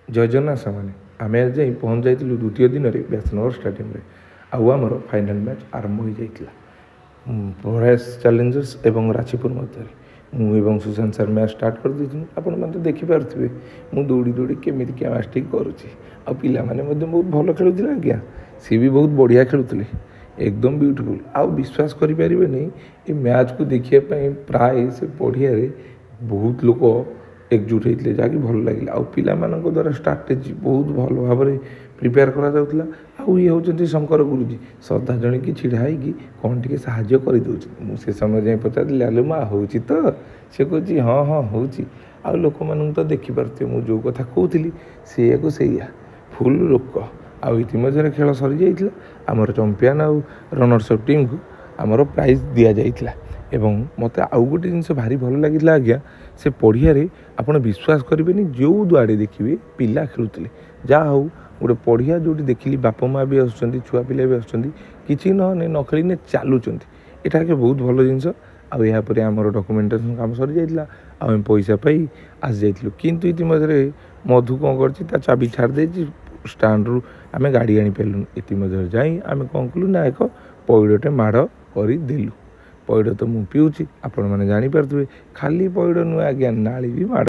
जय जगन्नाथ सामान्य आम आज जाई पहुँच जाइलु द्वितीय दिन में व्यासनगर स्टाडियम आउ आमर फाइनाल मैच आरंभ हो जाइला प्रयास चैलेंजर्स एवं रांचीपुर मध्य मुझे सुशांत सर मैच स्टार्ट कर दी आपण मैंने देखिपे मु दौड़ी दौड़ी केमी क्या मैच टी करुँची आ पाने बहुत भल खेलुले आज्ञा सी भी बहुत बढ़िया खेलुले एकदम ब्यूटीफुल आउ विश्वास करें ये मैच को देखापी प्राय से पड़िया बहुत लोग एकजुट होते जहाँकि भल लगे आउ पिलाମାନଙ୍କ द्वारा स्ट्राटेजी बहुत भल भाव में प्रिपेयर करा ये होती शंकर गुरुजी श्रद्धा जन की छिड़ा होगी कौन टी साहय करदे मुझे समय जाए पचारि आलो माँ हो तो सी कहे हाँ हाँ हो लोक मान तो देखिपे मुझे जो कथा कहती सी को सैया फुल लोक आमझे खेल सरी जाइए आमर चंपियन आउ रनर्स अफ टीम को आमर प्राइज दि जाइए एवं मत आउ गोटे जिन भारी भल लगी आज्ञा से पड़िया आपड़ विश्वास करेंगे जो दुआड़े देखिए पिला खेलुले जहाँ हूँ गोटे पड़िया जो देखिली बाप माँ भी आसुँच छुआ पिला भी आसुँच कि न खेल चलुँच यहाँ के बहुत भल जिनस आपर आमर डॉक्यूमेंटेशन काम सरी जाइए आम पैसा पाई आसी जाइलु किंतु इतिमध्य मधु कौन कर चाबी छाड़ी स्टाण्ड रु आम गाड़ी आनीपारू इतिमध्य जाई आम कौन कलु ना एक पैड़टे माड़ करदेलु पैड़ तो मुझे पीऊँगी आपण मैंने जानीपारे खाली पैड़ नुह आज्ञा नाली भी माड़